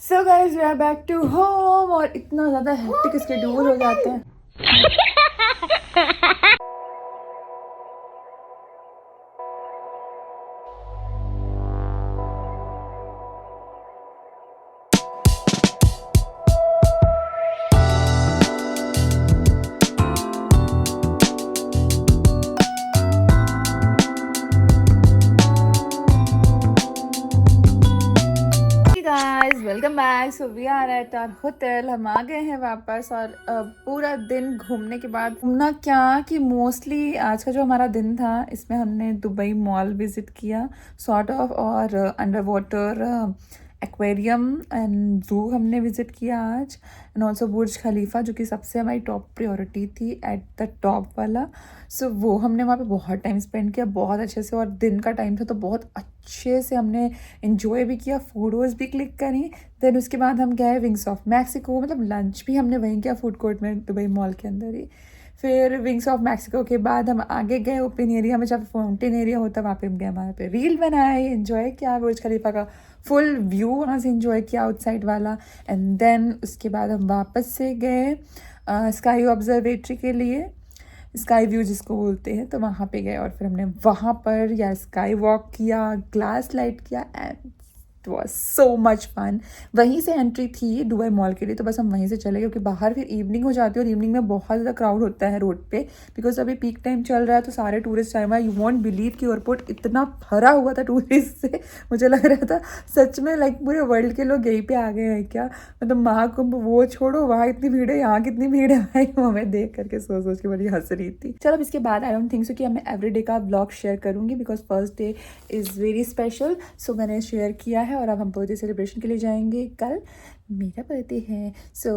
So guys we are back to home और इतना ज़्यादा हेक्टिक स्केड्यूल हो जाते हैं। Guys welcome back. So we are at our hotel. हम आ गए हैं वापस और पूरा दिन घूमने के बाद घूमना क्या कि मोस्टली आज का जो हमारा दिन था इसमें हमने दुबई मॉल विजिट किया सॉर्ट ऑफ, और अंडर वाटर एक्वेरियम एंड जू हमने विजिट किया आज, एंड ऑल्सो बुर्ज खलीफा जो कि सबसे हमारी टॉप प्रायोरिटी थी, एट द टॉप वाला। सो वो हमने वहाँ पे बहुत टाइम स्पेंड किया, बहुत अच्छे से, और दिन का टाइम था तो बहुत अच्छे से हमने इन्जॉय भी किया, फोटोज़ भी क्लिक करी। देन उसके बाद हम गए विंग्स ऑफ मैक्सिको, मतलब लंच भी हमने वहीं किया फूड कोर्ट में दुबई मॉल के अंदर ही। फिर विंग्स ऑफ मैक्सिको के बाद हम आगे गए ओपन एरिया में, जहाँ फाउंटेन एरिया होता है वहाँ पे हम गए, वहाँ पे रील बनाए, इन्जॉय किया बुर्ज खलीफा का फुल व्यू वहाँ से इन्जॉय किया आउटसाइड वाला। एंड देन उसके बाद हम वापस से गए स्काई ऑब्जर्वेटरी के लिए, स्काई व्यू जिसको बोलते हैं, तो वहाँ पे गए और फिर हमने वहाँ पर या स्काई वॉक किया, ग्लास लाइट किया, and it was so much fun. वहीं से एंट्री थी दुबई मॉल के लिए, तो बस हम वहीं से चले गए क्योंकि बाहर फिर इवनिंग हो जाती है और इवनिंग में बहुत ज़्यादा क्राउड होता है रोड पे, बिकॉज अभी पीक टाइम चल रहा है तो सारे टूरिस्ट टाइम है। यू वॉन्ट बिलीव कि एयरपोर्ट इतना भरा हुआ था टूरिस्ट से, मुझे लग रहा था सच में लाइक पूरे वर्ल्ड के लोग यहीं पे आ गए हैं क्या। मतलब महाकुंभ वो छोड़ो, वहाँ इतनी भीड़ है, यहाँ कितनी भीड़ है भाई, वो मैं देख करके सोच के बड़ी हंस रही थी। चलो अब इसके बाद आई डोंट थिंक सो कि मैं एवरीडे का ब्लॉग शेयर करूँगी, because first day is very special. So मैंने शेयर किया है और अब हम बर्थडे सेलिब्रेशन के लिए जाएंगे। कल मेरा बर्थडे है। सो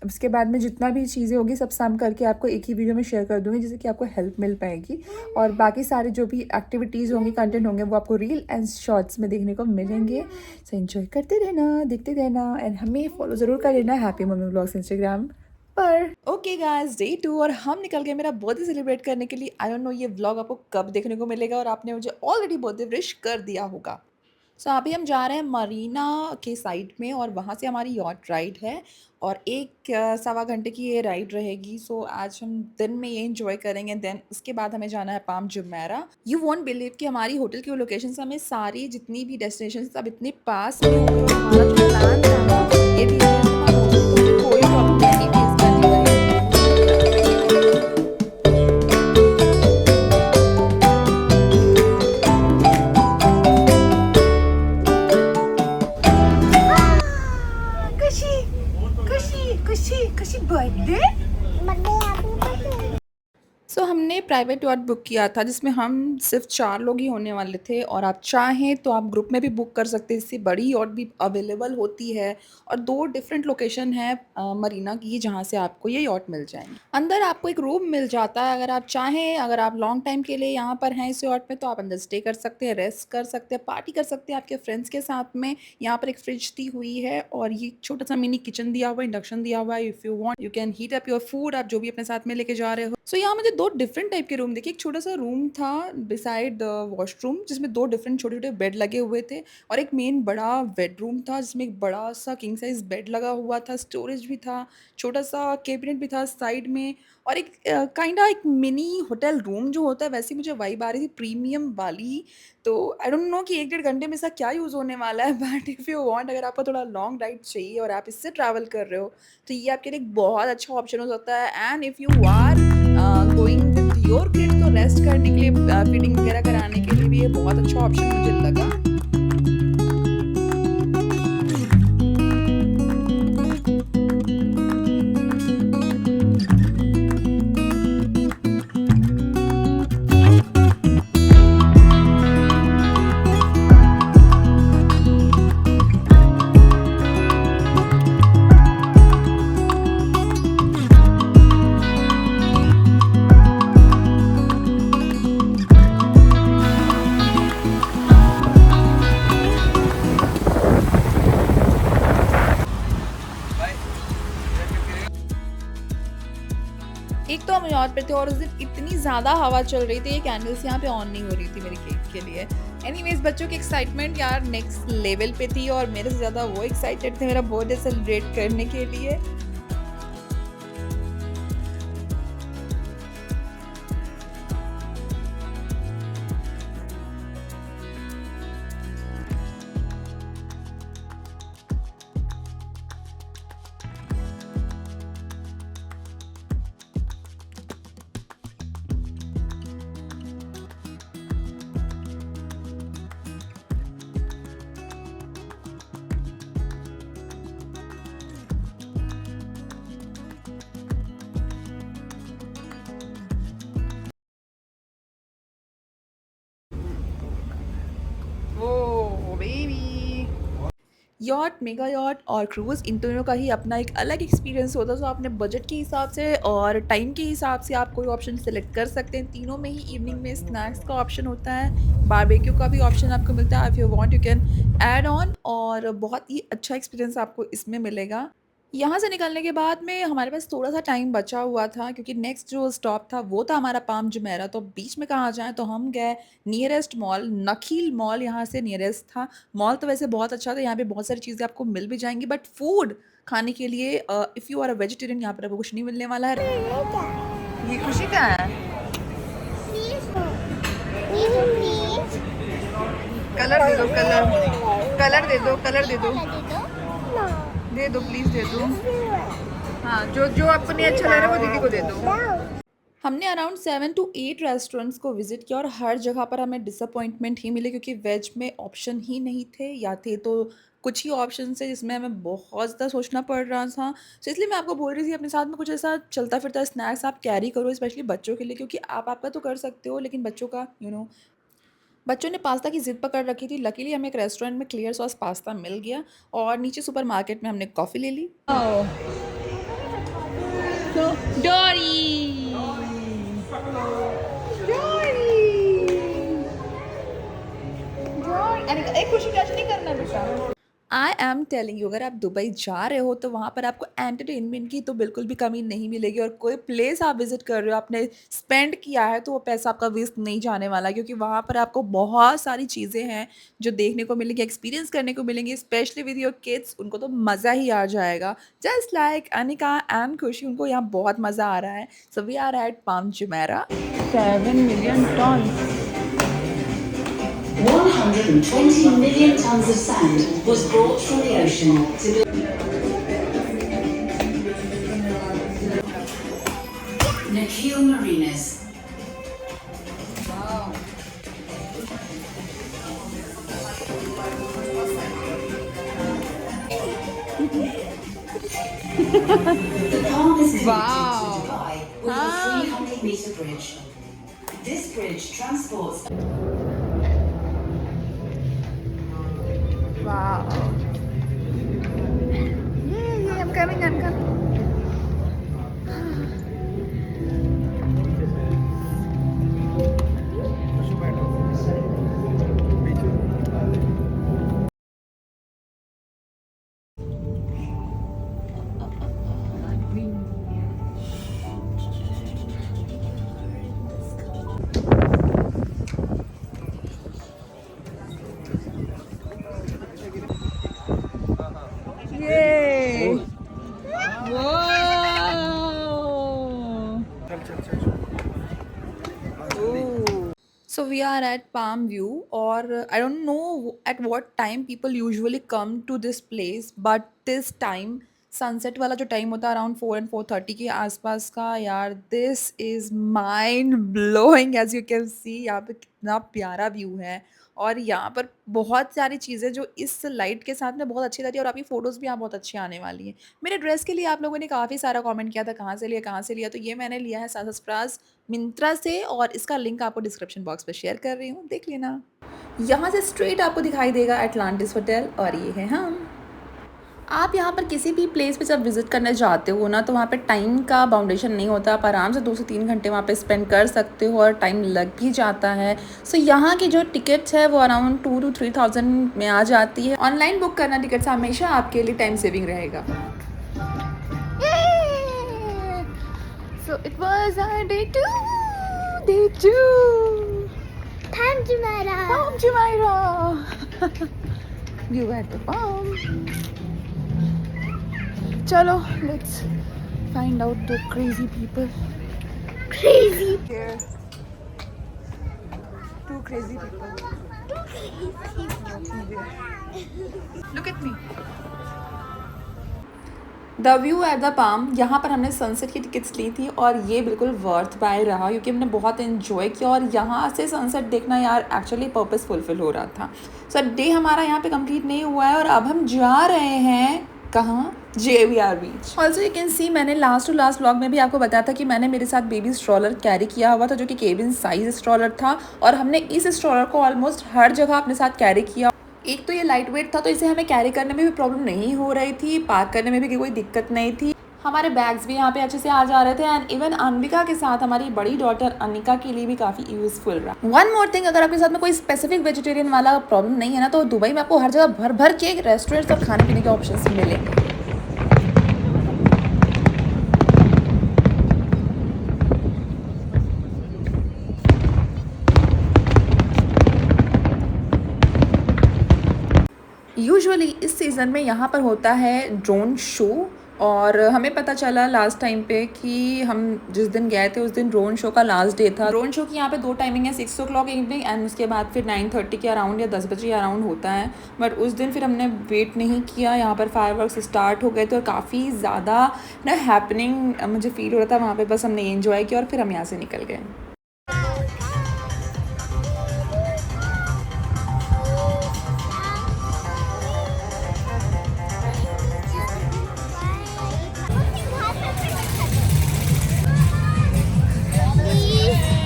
उसके बाद में जितना भी चीज़ें होगी सब साम करके आपको एक ही वीडियो में शेयर कर दूँगी, जिससे कि आपको हेल्प मिल पाएगी, और बाकी सारे जो भी एक्टिविटीज़ होंगी, कंटेंट होंगे, वो आपको रील एंड शॉर्ट्स में देखने को मिलेंगे। सो एंजॉय करते रहना, देखते रहना, एंड हमें फॉलो ज़रूर कर लेना हैप्पी मम्मी व्लॉग्स इंस्टाग्राम पर। ओके गाइस, डे 2 और हम निकल गए मेरा बर्थडे सेलिब्रेट करने के लिए। आई डोंट नो ये व्लॉग आपको कब देखने को मिलेगा और आपने मुझे ऑलरेडी बर्थडे विश कर दिया होगा। सो अभी हम जा रहे हैं मरीना के साइड में और वहाँ से हमारी यॉट राइड है, और एक सवा घंटे की ये राइड रहेगी। सो आज हम दिन में ये इंजॉय करेंगे। देन उसके बाद हमें जाना है palm Jumeirah. You won't believe कि हमारी होटल की लोकेशन से हमें सारी जितनी भी डेस्टिनेशन सब इतने पास में होंगे, और हमारा जो प्लान था ना ये भी कोई प्रॉब्लम नहीं फेस करनी पड़ी। खुशी बर्थडे। सो हमने प्राइवेट याट बुक किया था जिसमें हम सिर्फ 4 लोग ही होने वाले थे, और आप चाहें तो आप ग्रुप में भी बुक कर सकते हैं, इससे बड़ी याट भी अवेलेबल होती है। और 2 डिफरेंट लोकेशन है मरीना की जहाँ से आपको ये याट मिल जाएंगे। अंदर आपको एक रूम मिल जाता है, अगर आप चाहें, अगर आप लॉन्ग टाइम के लिए यहाँ पर हैं इस याट में, तो आप अंदर स्टे कर सकते हैं, रेस्ट कर सकते हैं, पार्टी कर सकते हैं आपके फ्रेंड्स के साथ में। यहाँ पर एक फ्रिज दी हुई है और ये छोटा सा मिनी किचन दिया हुआ है, इंडक्शन दिया हुआ है। If you want you can heat up your food, आप जो भी अपने साथ में लेके जा रहे हो। सो यहाँ मुझे 2 डिफरेंट टाइप के रूम देखिए। एक छोटा सा रूम था बिसाइड वॉशरूम जिसमें 2 डिफरेंट छोटे छोटे बेड लगे हुए थे, और एक मेन बड़ा बेडरूम था जिसमें एक बड़ा सा किंग साइज बेड लगा हुआ था, स्टोरेज भी था, छोटा सा कैबिनेट भी था साइड में, और एक काइंडा एक मिनी होटल रूम जो होता है वैसे मुझे वाइब आ रही थी, प्रीमियम वाली। तो आई डोंट नो कि 1-1.5 घंटे में इसका क्या यूज़ होने वाला है, बट इफ़ यू वांट, अगर आपको थोड़ा लॉन्ग राइड चाहिए और आप इससे ट्रैवल कर रहे हो, तो ये आपके लिए एक बहुत अच्छा ऑप्शन हो सकता है। And if you are going with your kid, तो रेस्ट करने के लिए, फीडिंग वगैरह कराने के लिए भी ये बहुत अच्छा ऑप्शन मुझे लगा। एक तो हम यार्ड पे थे और उस दिन इतनी ज़्यादा हवा चल रही थी, ये कैंडल्स यहाँ पे ऑन नहीं हो रही थी मेरे केक के लिए, एनीवेज बच्चों की एक्साइटमेंट यार नेक्स्ट लेवल पे थी और मेरे से ज़्यादा वो एक्साइटेड थे मेरा बर्थडे सेलिब्रेट करने के लिए। ओ बेबी यॉट, मेगा यॉट और क्रूज़ इन दोनों का ही अपना एक अलग एक्सपीरियंस होता है। सो आपने बजट के हिसाब से और टाइम के हिसाब से आप कोई ऑप्शन सेलेक्ट कर सकते हैं। तीनों में ही इवनिंग में स्नैक्स का ऑप्शन होता है, बारबेक्यू का भी ऑप्शन आपको मिलता है। If you want you can add on और बहुत ही अच्छा एक्सपीरियंस आपको इसमें मिलेगा। यहाँ से निकलने के बाद में हमारे पास थोड़ा-सा टाइम बचा हुआ था क्योंकि नेक्स्ट जो स्टॉप था वो था हमारा पाम जुमेरा। तो बीच में कहाँ जाएँ, तो हम गए नियरेस्ट मॉल, नखील मॉल यहाँ से नियरेस्ट था। मॉल तो वैसे बहुत अच्छा था, यहाँ पे बहुत सारी चीज़ें आपको मिल भी जाएँगी बट फूड खाने के लिए if you are a vegetarian यहाँ पर आपको कुछ नहीं मिलने वाला है। ये खुशी का है? कलर दे दो, कलर दे दो, कलर दे दो। दे दो प्लीज़ दे दो। हाँ, जो जो आपको नहीं अच्छा लग रहा है वो दीदी को दे दो। हमने अराउंड 7 टू 8 रेस्टोरेंट्स को विज़िट किया और हर जगह पर हमें डिसअपॉइंटमेंट ही मिले क्योंकि वेज में ऑप्शन ही नहीं थे या थे तो कुछ ही ऑप्शन थे जिसमें हमें बहुत ज़्यादा सोचना पड़ रहा था। सो इसलिए मैं आपको बोल रही थी अपने साथ में कुछ ऐसा चलता-फिरता स्नैक्स आप कैरी करो स्पेशली बच्चों के लिए क्योंकि आप आपका तो कर सकते हो लेकिन बच्चों का बच्चों ने पास्ता की ज़िद पकड़ रखी थी। लकीली हमें एक रेस्टोरेंट में क्लियर सॉस पास्ता मिल गया और नीचे सुपरमार्केट में हमने कॉफ़ी ले ली। So, Dory! Dory! Dory! अरे एक खुशी कैच नहीं करना बेटा। आई एम टेलिंग यू अगर आप दुबई जा रहे हो तो वहाँ पर आपको एंटरटेनमेंट की तो बिल्कुल भी कमी नहीं मिलेगी और कोई प्लेस आप विजिट कर रहे हो आपने स्पेंड किया है तो वो पैसा आपका वेस्ट नहीं जाने वाला क्योंकि वहाँ पर आपको बहुत सारी चीज़ें हैं जो देखने को मिलेंगी एक्सपीरियंस करने को मिलेंगी स्पेशली विद योर किड्स उनको तो मज़ा ही आ जाएगा जस्ट लाइक अनिका एंड खुशी उनको यहाँ बहुत मज़ा आ रहा है so we are at Palm Jumeirah 7 million ton 120 million tons of sand was brought from the ocean to build Nakheel Marinas. The palm is connected to Dubai with a 300-meter bridge. This bridge transports. Wow. Yeah, I'm coming, I'm coming. Yay! Whoa! So we are at Palm View, or I don't know at what time people usually come to this place, but this time sunset वाला जो time होता है around 4 and 4:30 के आसपास का यार this is mind blowing as you can see यहाँ पे कितना प्यारा व्यू है और यहाँ पर बहुत सारी चीज़ें जो इस लाइट के साथ में बहुत अच्छी लग रही है और आपकी फ़ोटोज़ भी यहाँ बहुत अच्छी आने वाली हैं। मेरे ड्रेस के लिए आप लोगों ने काफ़ी सारा कमेंट किया था कहाँ से लिया? तो ये मैंने लिया है सासास्ट्रास मिंत्रा से और इसका लिंक आपको डिस्क्रिप्शन बॉक्स में शेयर कर रही हूँ, देख लेना। यहाँ से स्ट्रेट आपको दिखाई देगा एटलांटिस होटल और ये है हम। आप यहाँ पर किसी भी प्लेस पे जब विज़िट करने जाते हो ना तो वहाँ पे टाइम का बाउंडेशन नहीं होता, आप आराम से 2 से 3 घंटे वहाँ पे स्पेंड कर सकते हो और टाइम लग भी जाता है। सो यहाँ की जो टिकट्स है वो अराउंड 2 to 3,000 में आ जाती है। ऑनलाइन बुक करना टिकट्स हमेशा आपके लिए टाइम सेविंग रहेगा। So it was day 2। Palm Jumeirah. Palm Jumeirah. You at the palm. Chalo, let's find out the crazy people. Crazy. Here. Two crazy people. Look at me. The view at the palm, यहाँ पर हमने sunset की tickets ली थी और ये बिल्कुल worth bye रहा क्योंकि हमने बहुत इन्जॉय किया और यहाँ से सनसेट देखना यार एक्चुअली पर्पस फुलफिल हो रहा था। सो डे हमारा यहाँ पे कंप्लीट नहीं हुआ है और अब हम जा रहे हैं कहाँ, JBR beach. Also you can see मैंने लास्ट टू लास्ट व्लॉग में भी आपको बताया था कि मैंने मेरे साथ बेबी स्ट्रॉलर कैरी किया हुआ था जो कि केबिन साइज स्ट्रॉलर था और हमने इस स्ट्रॉलर को ऑलमोस्ट हर जगह अपने साथ कैरी किया। एक तो ये लाइट वेट था तो इसे हमें कैरी करने में भी प्रॉब्लम नहीं हो रही थी, पार्क करने में भी कोई दिक्कत नहीं थी। हमारे बैग्स भी यहाँ पे अच्छे से आ जा रहे थे एंड इवन अनविका के साथ हमारी बड़ी डॉटर अनिका के लिए भी काफ़ी यूजफुल रहा। वन मोर थिंग, अगर आपके साथ में कोई स्पेसिफिक वेजिटेरियन वाला प्रॉब्लम नहीं है ना तो दुबई में आपको हर जगह भर भर के रेस्टोरेंट्स और खाने पीने के ऑप्शन मिलेंगे। यूजुअली इस सीज़न में यहाँ पर होता है ड्रोन शो और हमें पता चला लास्ट टाइम पे कि हम जिस दिन गए थे उस दिन ड्रोन शो का लास्ट डे था। ड्रोन शो की यहाँ पे 2 टाइमिंग है, 6 o'clock इवनिंग एंड उसके बाद फिर 9:30 के अराउंड या 10 बजे अराउंड होता है। बट उस दिन फिर हमने वेट नहीं किया, यहाँ पर फायरवर्क्स स्टार्ट हो गए थे और काफ़ी ज़्यादा ना हैपनिंग मुझे फील हो रहा था वहाँ पर। बस हमने एंजॉय किया और फिर हम यहाँ से निकल गए।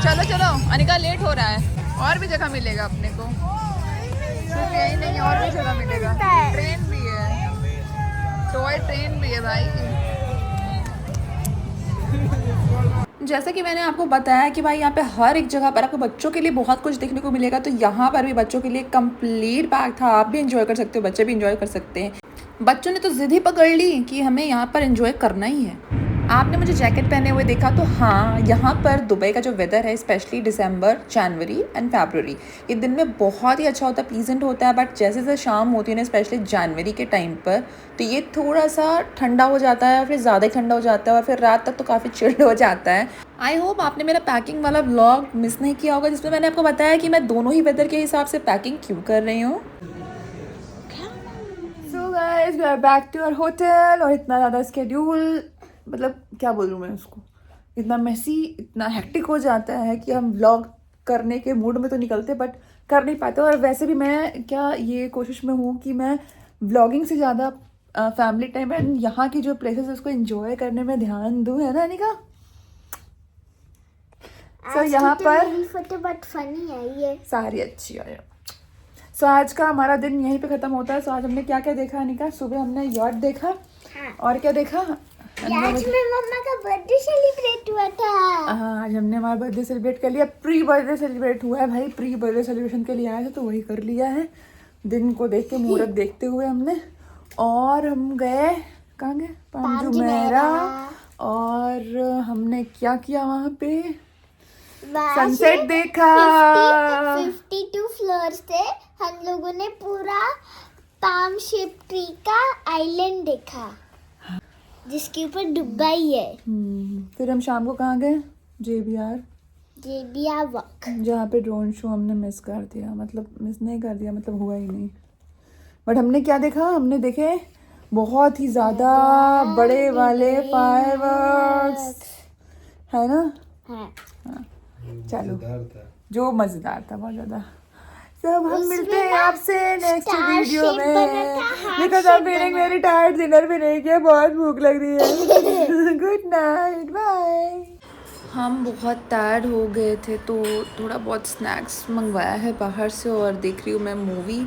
चलो चलो अनिका, लेट हो रहा है और भी जगह मिलेगा अपने को, सिर्फ यही नहीं और भी जगह मिलेगा। ट्रेन भी है, टॉय ट्रेन भी है भाई। जैसा कि मैंने आपको बताया कि भाई यहाँ पे हर एक जगह पर आपको बच्चों के लिए बहुत कुछ देखने को मिलेगा, तो यहाँ पर भी बच्चों के लिए कंप्लीट पैक था। आप भी इंजॉय कर सकते हो, बच्चे भी इंजॉय कर सकते हैं। बच्चों ने तो जिद ही पकड़ ली कि हमें यहाँ पर इंजॉय करना ही है। आपने मुझे जैकेट पहने हुए देखा तो हाँ, यहाँ पर दुबई का जो वेदर है स्पेशली दिसंबर, जनवरी एंड फरवरी, ये दिन में बहुत ही अच्छा होता है, प्लीजेंट होता है। बट जैसे जैसे शाम होती है ना स्पेशली जनवरी के टाइम पर, तो ये थोड़ा सा ठंडा हो जाता है और फिर ज़्यादा ही ठंडा हो जाता है और फिर रात तक तो काफ़ी चिल्ड हो जाता है। आई होप आपने मेरा पैकिंग वाला व्लॉग मिस नहीं किया होगा जिसमें मैंने आपको बताया कि मैं दोनों ही वेदर के हिसाब से पैकिंग क्यों कर रही हूँ। So guys, we are back to our hotel और इतना ज़्यादा स्केड्यूल, मतलब क्या बोलूँ मैं उसको, इतना मेसी, इतना हेक्टिक हो जाता है कि हम व्लॉग करने के मूड में तो निकलते बट कर नहीं पाते। और वैसे भी मैं क्या ये कोशिश में हूँ कि मैं व्लॉगिंग से ज़्यादा फैमिली टाइम एंड यहाँ की जो प्लेसेस है उसको एंजॉय करने में ध्यान दूँ, है ना अनिका? सो यहाँ पर फोटो बहुत फनी है ये, सारी अच्छी है। सो आज का हमारा दिन यहीं पे ख़त्म होता है। सो आज हमने क्या क्या देखा अनिका? सुबह हमने यॉट देखा। हाँ। और क्या देखा? आज में मम्मा का बर्थडे सेलिब्रेट हुआ था। हाँ, आज हमने हमारा बर्थडे सेलिब्रेट कर लिया। प्री बर्थडे सेलिब्रेट हुआ है भाई, प्री बर्थडे सेलिब्रेशन के लिए आए थे तो वही कर लिया है। दिन को देख के मुहूर्त देखते हुए हमने, और हम गए कहाँ गए? पाम जुमेरह। और हमने क्या किया वहाँ पे? सनसेट देखा। 52 फ्लोर्स थे, हम लोगों ने पूरा पाम शेप ट्री का आइलैंड देखा जिसके ऊपर दुबई है। फिर हम शाम को कहाँ गए? JBR वॉक, जहाँ पे ड्रोन शो हमने मिस कर दिया, मतलब मिस नहीं कर दिया, मतलब हुआ ही नहीं। बट हमने क्या देखा? हमने देखे बहुत ही ज़्यादा बड़े वाले फायरवर्क्स, है ना? हाँ। चलो, जो मज़ेदार था बहुत ज़्यादा। सब हम मिलते हैं आपसे नेक्स्ट वीडियो में, because I am feeling very tired. Dinner भी नहीं किया, बहुत भूख लग रही है। Good night, bye. हम बहुत टायर्ड हो गए थे तो थोड़ा बहुत स्नैक्स मंगवाया है बाहर से और देख रही हूँ मैं मूवी।